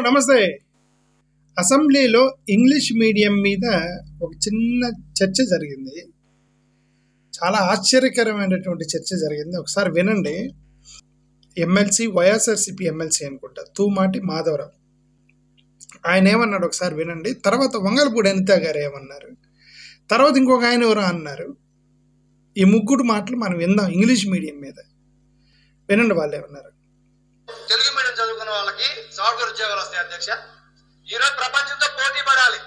నమస్తే. అసెంబ్లీలో English medium మీద ఒక చిన్న చర్చ జరిగింది. చాలా ఆశ్చర్యకరమైనటువంటి చర్చ జరిగింది. ఒకసారి వినండి. ఎమ్మెల్సీ, వైఎస్ఆర్సీపీ ఎమ్మెల్సీ అనుకుంటా, తూమాటి మాధవరావు. ఆయన ఏమన్నాడు ఒకసారి వినండి. తర్వాత వంగలపూడి అనిత గారు ఏమన్నారు, తర్వాత ఇంకొక ఆయన ఎవరో అన్నారు. ఈ ముగ్గురు మాటలు మనం విందాం ఇంగ్లీష్ మీడియం మీద. వినండి వాళ్ళు ఏమన్నారు. తెలుగు మీడియం చదువుకున్న వాళ్ళకి సాఫ్ట్వేర్ ఉద్యోగాలు వస్తాయి అధ్యక్ష. ఈరోజు ప్రపంచంతో పోటీ పడాలి.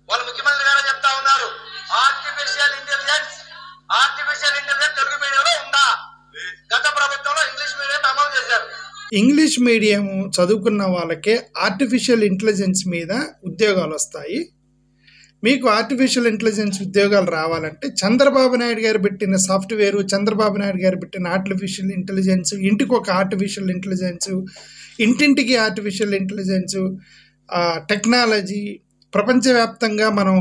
వాళ్ళు ముఖ్యమంత్రి గారు చెప్తా ఉన్నారు, ఆర్టిఫిషియల్ ఇంటెలిజెన్స్ తెలుగు మీడియంలో ఉందా? గత ప్రభుత్వంలో ఇంగ్లీష్ మీడియం అమలు చేశారు. ఇంగ్లీష్ మీడియం చదువుకున్న వాళ్ళకే ఆర్టిఫిషియల్ ఇంటెలిజెన్స్ మీద ఉద్యోగాలు వస్తాయి. మీకు ఆర్టిఫిషియల్ ఇంటెలిజెన్స్ ఉద్యోగాలు రావాలంటే చంద్రబాబు నాయుడు గారు పెట్టిన సాఫ్ట్వేరు, చంద్రబాబు నాయుడు గారు పెట్టిన ఆర్టిఫిషియల్ ఇంటెలిజెన్స్, ఇంటికి ఒక ఆర్టిఫిషియల్ ఇంటెలిజెన్స్, ఇంటింటికి ఆర్టిఫిషియల్ ఇంటెలిజెన్స్ టెక్నాలజీ ప్రపంచవ్యాప్తంగా మనం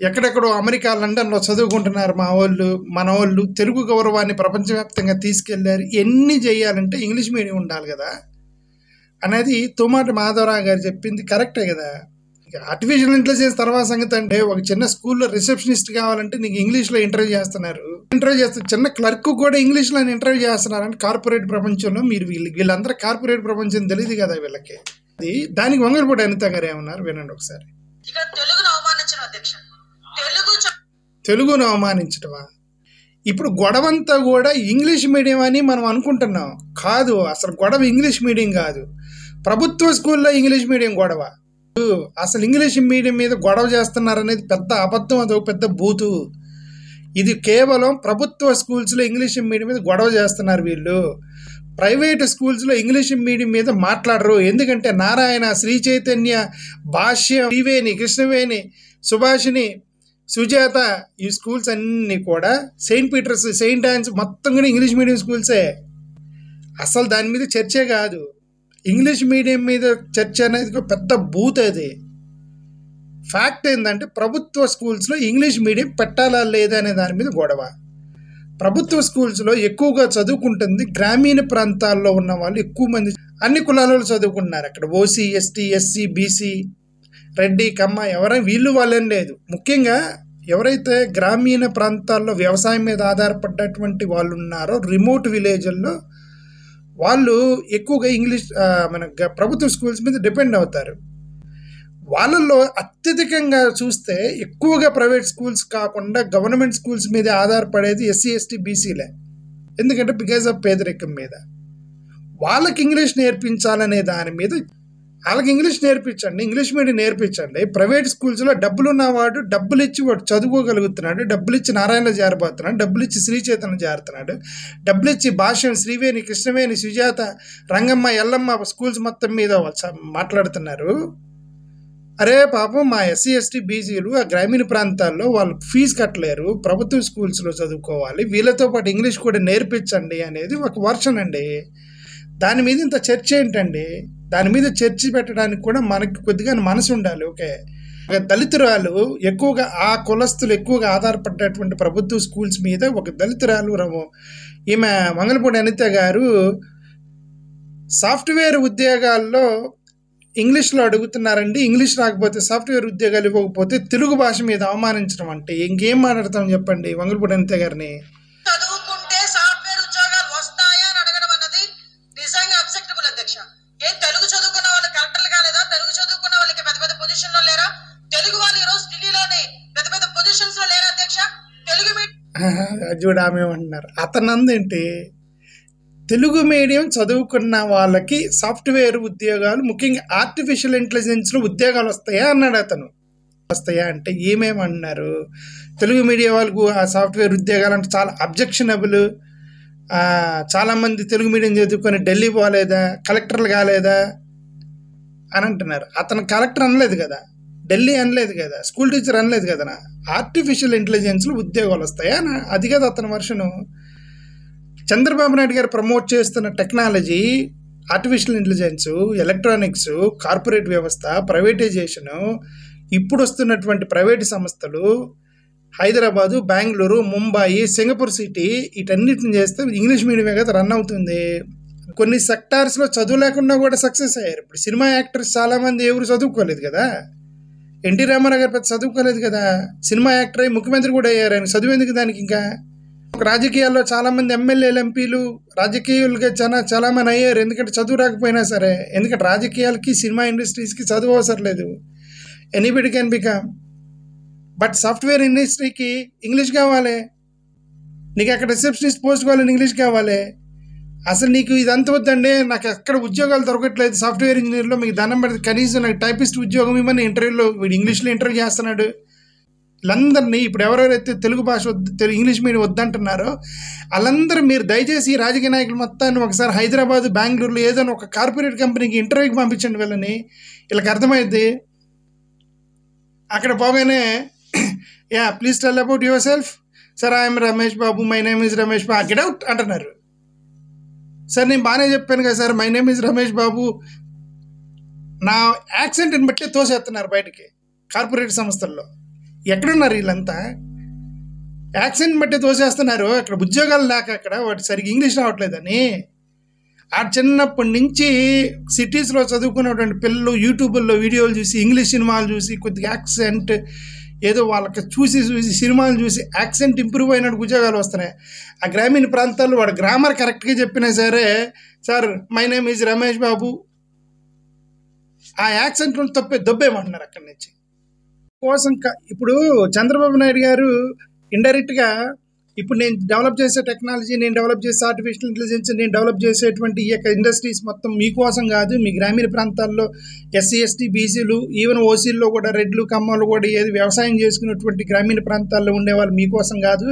ఎక్కడెక్కడో అమెరికా, లండన్లో చదువుకుంటున్నారు మన వాళ్ళు తెలుగు గౌరవాన్ని ప్రపంచవ్యాప్తంగా తీసుకెళ్లారు. ఎన్ని చేయాలంటే ఇంగ్లీష్ మీడియం ఉండాలి కదా అనేది తూమాటి మాధవరావు గారు చెప్పింది కరెక్టే కదా. ఆర్టిఫిషియల్ ఇంటెలిజెన్స్ తర్వాత సంగతి అంటే, ఒక చిన్న స్కూల్లో రిసెప్షనిస్ట్ కావాలంటే నీకు ఇంగ్లీష్లో ఇంటర్వ్యూ చేస్తున్నారు. చిన్న క్లర్క్ కూడా ఇంగ్లీష్లో ఇంటర్వ్యూ చేస్తున్నారంటే కార్పొరేట్ ప్రపంచంలో వీళ్ళందరూ కార్పొరేట్ ప్రపంచం తెలియదు కదా వీళ్ళకి. దానికి వంగలపూడి అనిత గారు ఏమన్నారు వినండి ఒకసారి. తెలుగును అవమానించటమా? ఇప్పుడు గొడవంతా కూడా ఇంగ్లీష్ మీడియం అని మనం అనుకుంటున్నాం. కాదు, అసలు గొడవ ఇంగ్లీష్ మీడియం కాదు, ప్రభుత్వ స్కూల్లో ఇంగ్లీష్ మీడియం గొడవ. అసలు ఇంగ్లీష్ మీడియం మీద గొడవ చేస్తున్నారనేది పెద్ద అబద్ధం, అదొక పెద్ద బూతు. ఇది కేవలం ప్రభుత్వ స్కూల్స్లో ఇంగ్లీష్ మీడియం మీద గొడవ చేస్తున్నారు వీళ్ళు. ప్రైవేట్ స్కూల్స్లో ఇంగ్లీష్ మీడియం మీద మాట్లాడరు. ఎందుకంటే నారాయణ, శ్రీ చైతన్య, భాష్యం, శ్రీవేణి, కృష్ణవేణి, సుభాషిణి, సుజాత, ఈ స్కూల్స్ అన్నీ కూడా సెయింట్ పీటర్స్, సెయింట్ ఆన్స్ మొత్తం కూడా ఇంగ్లీష్ మీడియం స్కూల్సే. అసలు దాని మీద చర్చే కాదు. ఇంగ్లీష్ మీడియం మీద చర్చ అనేది పెద్ద బూత్. అది ఫ్యాక్ట్ ఏంటంటే ప్రభుత్వ స్కూల్స్లో ఇంగ్లీష్ మీడియం పెట్టాలా లేదా అనే దాని మీద గొడవ. ప్రభుత్వ స్కూల్స్లో ఎక్కువగా చదువుకుంటుంది గ్రామీణ ప్రాంతాల్లో ఉన్న వాళ్ళు ఎక్కువ మంది, అన్ని కులాలలో చదువుకుంటున్నారు అక్కడ. OC, ST, SC, BC, Reddy, Kamma ఎవరైనా వీళ్ళు వాళ్ళని లేదు. ముఖ్యంగా ఎవరైతే గ్రామీణ ప్రాంతాల్లో వ్యవసాయం మీద ఆధారపడ్డటువంటి వాళ్ళు ఉన్నారో, రిమోట్ విలేజ్ల్లో వాళ్ళు ఎక్కువగా ఇంగ్లీష్ ప్రభుత్వ స్కూల్స్ మీద డిపెండ్ అవుతారు. వాళ్ళల్లో అత్యధికంగా చూస్తే ఎక్కువగా ప్రైవేట్ స్కూల్స్ కాకుండా గవర్నమెంట్ స్కూల్స్ మీద ఆధారపడేది ఎస్సీ, ఎస్టీ, బీసీలే. ఎందుకంటే బికాజ్ ఆఫ్ పేదరికం మీద. వాళ్ళకి ఇంగ్లీష్ నేర్పించాలనే దాని మీద వాళ్ళకి ఇంగ్లీష్ నేర్పించండి, ఇంగ్లీష్ మీడియం నేర్పించండి. ప్రైవేట్ స్కూల్స్లో డబ్బులు ఉన్నవాడు డబ్బులు ఇచ్చి వాడు చదువుకోగలుగుతున్నాడు, డబ్బులు ఇచ్చి నారాయణలో చేరబోతున్నాడు, డబ్బులు ఇచ్చి శ్రీ చైతన్య చేరుతున్నాడు, డబ్బులు ఇచ్చి భాష్యం, శ్రీవేణి, కృష్ణవేణి, సుజాత, రంగమ్మ, ఎల్లమ్మ స్కూల్స్ మొత్తం మీద మాట్లాడుతున్నారు. అరే పాపం, మా ఎస్సీ, ఎస్టీ, బీసీలు ఆ గ్రామీణ ప్రాంతాల్లో వాళ్ళు ఫీజు కట్టలేరు, ప్రభుత్వ స్కూల్స్లో చదువుకోవాలి, వీళ్ళతో పాటు ఇంగ్లీష్ కూడా నేర్పించండి అనేది ఒక వర్షన్ అండి. దాని మీద ఇంత చర్చ ఏంటండి? దాని మీద చర్చ పెట్టడానికి కూడా మనకి కొద్దిగా మనసు ఉండాలి. ఓకే, దళితురాలు ఎక్కువగా, ఆ కులస్తులు ఎక్కువగా ఆధారపడ్డటువంటి ప్రభుత్వ స్కూల్స్ మీద ఒక దళితురాలు ఈమె వంగలపూడి అనిత గారు సాఫ్ట్వేర్ ఉద్యోగాల్లో ఇంగ్లీష్లో అడుగుతున్నారండి, ఇంగ్లీష్ రాకపోతే సాఫ్ట్వేర్ ఉద్యోగాలు ఇవ్వకపోతే తెలుగు భాష మీద అవమానించడం అంటే ఇంకేం మాట్లాడతాం చెప్పండి వంగలపూడి అనిత గారిని. చదువుకుంటే సాఫ్ట్వేర్ ఉద్యోగాలు వస్తాయా అని అడగడం అన్నది నిజంగా అబ్జెక్టబుల్ అధ్యక్ష. ఏం తెలుగు చదువుకున్న వాళ్ళు కలెక్టర్లు కాలేదా? తెలుగు చదువుకున్న వాళ్ళకి పెద్ద పెద్ద పొజిషన్ లో లేరా? తెలుగు వాళ్ళు ఈరోజు ఢిల్లీలోని పెద్ద పెద్ద పొజిషన్స్ లో లేరా అధ్యక్ష? తెలుగు చూడ ఆమె అంటున్నారు. అతనందేంటి, తెలుగు మీడియం చదువుకున్న వాళ్ళకి సాఫ్ట్వేర్ ఉద్యోగాలు, ముఖ్యంగా ఆర్టిఫిషియల్ ఇంటెలిజెన్స్లో ఉద్యోగాలు వస్తాయా అన్నాడు అతను. వస్తాయా అంటే ఏమేమన్నారు, తెలుగు మీడియం వాళ్ళకు ఆ సాఫ్ట్వేర్ ఉద్యోగాలు అంటే చాలా అబ్జెక్షనబుల్, చాలామంది తెలుగు మీడియం చదువుకొని ఢిల్లీ పోలేదా, కలెక్టర్లు కాలేదా అని అంటున్నారు. అతను కలెక్టర్ అనలేదు కదా, ఢిల్లీ అనలేదు కదా, స్కూల్ టీచర్ అనలేదు కదా. ఆర్టిఫిషియల్ ఇంటెలిజెన్స్లో ఉద్యోగాలు వస్తాయా, అది కదా అతని వర్షను. చంద్రబాబు నాయుడు గారు ప్రమోట్ చేస్తున్న technology, artificial intelligence, electronics, corporate వ్యవస్థ, ప్రైవేటైజేషను, ఇప్పుడు వస్తున్నటువంటి ప్రైవేటు సంస్థలు, హైదరాబాదు, బెంగళూరు, ముంబాయి, సింగపూర్ సిటీ, వీటన్నిటిని చేస్తే ఇంగ్లీష్ మీడియమే కదా రన్ అవుతుంది. కొన్ని సెక్టార్స్లో చదువు లేకుండా కూడా సక్సెస్ అయ్యారు. ఇప్పుడు సినిమా యాక్టర్స్ చాలామంది ఎవరు చదువుకోలేదు కదా. ఎన్టీ రామారావు గారు పెద్ద చదువుకోలేదు కదా, సినిమా యాక్టర్ అయ్యి ముఖ్యమంత్రి కూడా అయ్యారు. ఆయన చదువు ఎందుకు దానికి? ఇంకా రాజకీయాల్లో చాలామంది ఎమ్మెల్యేలు, ఎంపీలు రాజకీయాలుగా చాలామంది అయ్యారు. ఎందుకంటే చదువు రాకపోయినా సరే. ఎందుకంటే రాజకీయాలకి, సినిమా ఇండస్ట్రీస్కి చదువు అవసరం లేదు. Anybody can become. But software ఇండస్ట్రీకి ఇంగ్లీష్ కావాలి. నీకు అక్కడ రిసెప్షనిస్ట్ పోస్ట్ కావాలని ఇంగ్లీష్ కావాలి. అసలు నీకు ఇదంతా వద్దండి, నాకు ఎక్కడ ఉద్యోగాలు దొరకట్లేదు సాఫ్ట్వేర్ ఇంజనీర్లో, మీకు దండం పెడితే కనీసం నాకు టైపిస్ట్ ఉద్యోగం ఇవ్వని ఇంటర్వ్యూలో వీడు ఇంగ్లీష్లో ఇంటర్వ్యూ చేస్తున్నాడు. వీళ్ళందరినీ ఇప్పుడు ఎవరెవరైతే తెలుగు భాష ఇంగ్లీష్ మీడియం వద్దంటున్నారో వాళ్ళందరూ మీరు దయచేసి ఈ రాజకీయ నాయకులు మొత్తాన్ని ఒకసారి హైదరాబాద్, బెంగళూరులో ఏదైనా ఒక కార్పొరేట్ కంపెనీకి ఇంటర్వ్యూకి పంపించండి వీళ్ళని. వీళ్ళకి అర్థమైద్ది. అక్కడ పోగానే please tell about yourself. Sir I'm Ramesh Babu, my name is Ramesh Babu. Get out అంటున్నారు. సార్ నేను బాగానే చెప్పాను కదా sir, my name is Ramesh Babu. నా యాక్సెంట్ని బట్టి తోసేస్తున్నారు బయటికి కార్పొరేట్ సంస్థల్లో. ఎక్కడున్నారు వీళ్ళంతా? యాక్సెంట్ బట్టి తోసేస్తున్నారు. అక్కడ ఉద్యోగాలు లేక అక్కడ వాటి సరిగ్గా ఇంగ్లీష్ రావట్లేదని. ఆ చిన్నప్పటి నుంచి సిటీస్లో చదువుకున్నటువంటి పిల్లలు యూట్యూబ్లో వీడియోలు చూసి, ఇంగ్లీష్ సినిమాలు చూసి, కొద్దిగా యాక్సెంట్ ఏదో వాళ్ళకి చూసి సినిమాలు చూసి యాక్సెంట్ ఇంప్రూవ్ అయినట్టు ఉద్యోగాలు వస్తున్నాయి. ఆ గ్రామీణ ప్రాంతాల్లో వాడు గ్రామర్ కరెక్ట్గా చెప్పినా సరే, sir my name is Ramesh Babu, ఆ యాక్సెంట్ దొబ్బేమంటున్నారు అక్కడి నుంచి కోసం. ఇప్పుడు చంద్రబాబు నాయుడు గారు ఇండైరెక్ట్గా ఇప్పుడు నేను డెవలప్ చేసే టెక్నాలజీ, నేను డెవలప్ చేసే ఆర్టిఫిషియల్ ఇంటెలిజెన్స్, నేను డెవలప్ చేసేటువంటి ఈ యొక్క ఇండస్ట్రీస్ మొత్తం మీకోసం కాదు, మీ గ్రామీణ ప్రాంతాల్లో ఎస్సీ, ఎస్టీ, బీసీలు, ఈవెన్ ఓసీల్లో కూడా రెడ్లు, కమ్మలు కూడా ఏది వ్యవసాయం చేసుకున్నటువంటి గ్రామీణ ప్రాంతాల్లో ఉండేవాళ్ళు మీకోసం కాదు,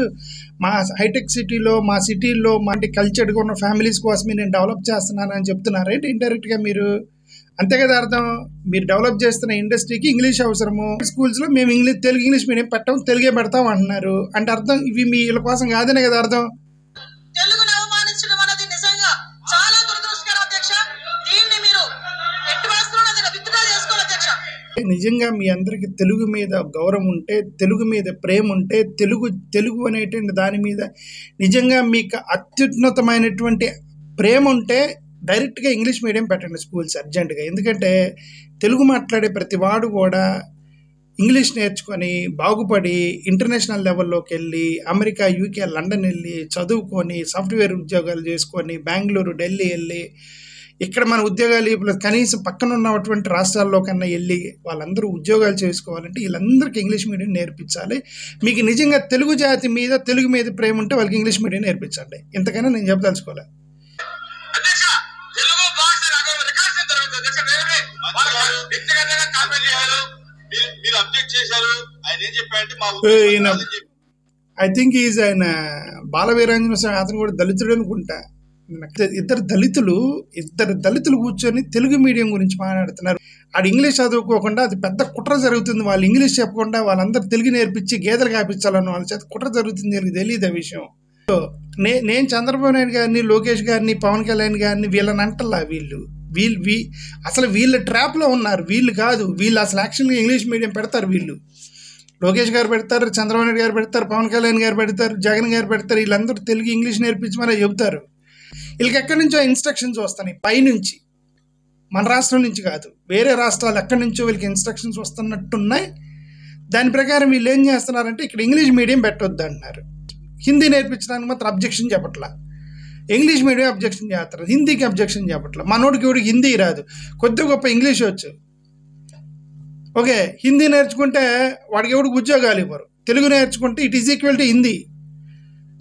మా హైటెక్ సిటీలో, మా సిటీల్లో మా కల్చర్గా ఉన్న ఫ్యామిలీస్ కోసమే నేను డెవలప్ చేస్తున్నానని చెప్తున్నారేంటి ఇండైరెక్ట్గా మీరు? అంతే కదా అర్థం. మీరు డెవలప్ చేస్తున్న ఇండస్ట్రీకి ఇంగ్లీష్ అవసరము. స్కూల్స్లో మేము ఇంగ్లీష్ మీడియం పెట్టాం, తెలుగే పెడతాం అంటున్నారు. అంటే అర్థం ఇవి మీ వీళ్ళ కోసం కాదనే కదా అర్థం. తెలుగును అవమానించడం అనేది నిజంగా చాలా దురదృష్టకరం అధ్యక్ష. దీన్ని మీరు ఎట్టి పరిస్థితుల్లో విత్డ్రా చేసుకోవాలి అధ్యక్ష. నిజంగా మీ అందరికి తెలుగు మీద గౌరవం ఉంటే, తెలుగు మీద ప్రేమ ఉంటే, తెలుగు అనేటువంటి దాని మీద నిజంగా మీకు అత్యున్నతమైనటువంటి ప్రేమ ఉంటే డైరెక్ట్గా ఇంగ్లీష్ మీడియం పెట్టండి స్కూల్స్ అర్జెంటుగా. ఎందుకంటే తెలుగు మాట్లాడే ప్రతి వాడు కూడా ఇంగ్లీష్ నేర్చుకొని బాగుపడి ఇంటర్నేషనల్ లెవెల్లోకి వెళ్ళి అమెరికా, యూకే, లండన్ వెళ్ళి చదువుకొని సాఫ్ట్వేర్ ఉద్యోగాలు చేసుకొని బెంగళూరు, ఢిల్లీ వెళ్ళి ఇక్కడ మన ఉద్యోగాలు ఇప్పుడు కనీసం పక్కన ఉన్నటువంటి రాష్ట్రాల్లో కన్నా వెళ్ళి వాళ్ళందరూ ఉద్యోగాలు చేసుకోవాలంటే వీళ్ళందరికీ ఇంగ్లీష్ మీడియం నేర్పించాలి. మీకు నిజంగా తెలుగు జాతి మీద, తెలుగు మీద ప్రేమ ఉంటే వాళ్ళకి ఇంగ్లీష్ మీడియం నేర్పించండి. ఇంతకైనా నేను చెప్పదలుచుకోవాలి. ఐ థింక్ ఈజ్ ఆయన బాలవీరాంజన స్వామి, అతను కూడా దళితుడు అనుకుంటా. ఇద్దరు దళితులు కూర్చొని తెలుగు మీడియం గురించి మాట్లాడుతున్నారు. ఆడు ఇంగ్లీష్ చదువుకోకుండా అది పెద్ద కుట్ర జరుగుతుంది. వాళ్ళు ఇంగ్లీష్ చెప్పకుండా వాళ్ళందరూ తెలుగు నేర్పించి గేదెలు కాపించాలని వాళ్ళ చేత కుట్ర జరుగుతుంది. వీళ్ళకి తెలియదు ఆ విషయం. నేను చంద్రబాబు నాయుడు గారిని, లోకేష్ గారిని, పవన్ కళ్యాణ్ గారిని వీళ్ళని అంటల్లా. అసలు వీళ్ళ ట్రాప్లో ఉన్నారు. వీళ్ళు కాదు, వీళ్ళు అసలు యాక్చువల్గా ఇంగ్లీష్ మీడియం పెడతారు. వీళ్ళు లోకేష్ గారు పెడతారు, చంద్రబాబు నాయుడు గారు పెడతారు, పవన్ కళ్యాణ్ గారు పెడతారు, జగన్ గారు పెడతారు. వీళ్ళందరూ తెలుగు ఇంగ్లీష్ నేర్పించమని చెబుతారు. వీళ్ళకి ఎక్కడి నుంచో ఇన్స్ట్రక్షన్స్ వస్తున్నాయి పైనుంచి, మన రాష్ట్రం నుంచి కాదు, వేరే రాష్ట్రాలు ఎక్కడి నుంచో వీళ్ళకి ఇన్స్ట్రక్షన్స్ వస్తున్నట్టున్నాయి. దాని ప్రకారం వీళ్ళు ఏం చేస్తున్నారంటే ఇక్కడ ఇంగ్లీష్ మీడియం పెట్టొద్దు అంటున్నారు. హిందీ నేర్పించడానికి మాత్రం అబ్జెక్షన్ చెప్పట్లా, ఇంగ్లీష్ మీడియం అబ్జెక్షన్ చేస్తారు, హిందీకి అబ్జెక్షన్ చెప్పట్లా. మనోడికి ఎవడికి హిందీ రాదు, కొద్ది గొప్ప ఇంగ్లీష్ వచ్చు. ఓకే, హిందీ నేర్చుకుంటే వాడికి ఎవడికి ఉద్యోగాలు ఇవ్వరు. తెలుగు నేర్చుకుంటే it is equal to Hindi.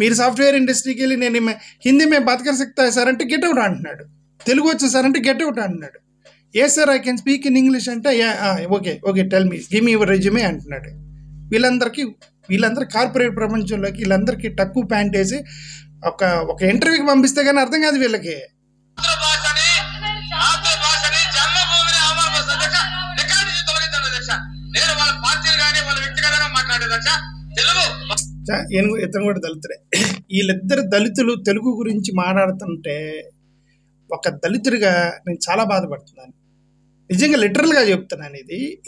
మీరు సాఫ్ట్వేర్ ఇండస్ట్రీకి వెళ్ళి నేను హిందీ మేము బతకర్ సిక్తా సార్ అంటే గెట్ అవుట్ అంటున్నాడు. తెలుగు వచ్చే సార్ అంటే గెట్ అవుట్ అంటున్నాడు. ఏ sir I can speak in English అంటే okay tell me, give me your resume అంటున్నాడు. వీళ్ళందరూ కార్పొరేట్ ప్రపంచంలోకి వీళ్ళందరికీ తక్కువ ప్యాంట్ వేసి ఒక ఇంటర్వ్యూకి పంపిస్తే కానీ అర్థం కాదు వీళ్ళకి. ఇతను కూడా దళితుడే. వీళ్ళిద్దరు దళితులు తెలుగు గురించి మాట్లాడుతుంటే ఒక దళితుడిగా నేను చాలా బాధపడుతున్నాను. నిజంగా లిటరల్గా చెప్తున్నాను.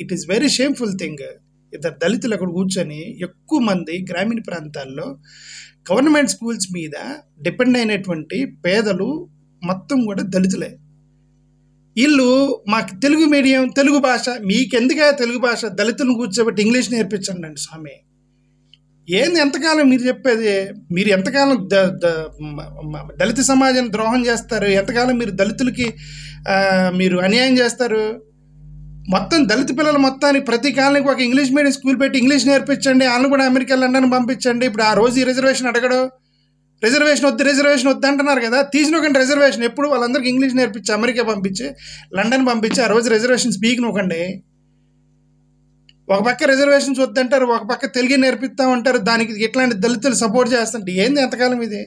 It is very shameful thing. ఇద్దరు దళితులు అక్కడ కూర్చొని ఎక్కువ మంది గ్రామీణ ప్రాంతాల్లో గవర్నమెంట్ స్కూల్స్ మీద డిపెండ్ అయినటువంటి పేదలు మొత్తం కూడా దళితులే. వీళ్ళు మాకు తెలుగు మీడియం, తెలుగు భాష, మీకెందుకే తెలుగు భాష, దళితులను కూర్చోబెట్టి ఇంగ్లీష్ నేర్పించండి అండి స్వామి. ఏంది ఎంతకాలం మీరు చెప్పేది? మీరు ఎంతకాలం దళిత సమాజాన్ని ద్రోహం చేస్తారు? ఎంతకాలం మీరు దళితులకి మీరు అన్యాయం చేస్తారు? మొత్తం దళిత పిల్లలు మొత్తానికి ప్రతి కాలనికి ఒక ఇంగ్లీష్ మీడియం స్కూల్ పెట్టి ఇంగ్లీష్ నేర్పించండి. వాళ్ళని కూడా అమెరికా, లండన్ పంపించండి. ఇప్పుడు ఆ రోజు ఈ రిజర్వేషన్ అడగడు, రిజర్వేషన్ వద్దు అంటున్నారు కదా, తీసినొకండి రిజర్వేషన్. ఎప్పుడు వాళ్ళందరికీ ఇంగ్లీష్ నేర్పించి అమెరికా పంపించి, లండన్ పంపించి ఆ రోజు రిజర్వేషన్ స్పీక్ నొకండి. ఒక పక్క రిజర్వేషన్స్ వద్దంటారు, ఒక పక్క తెలుగు నేర్పిస్తామంటారు. దానికి ఇట్లాంటి దళితులు సపోర్ట్ చేస్తుంటే ఏంది ఎంతకాలం ఇది?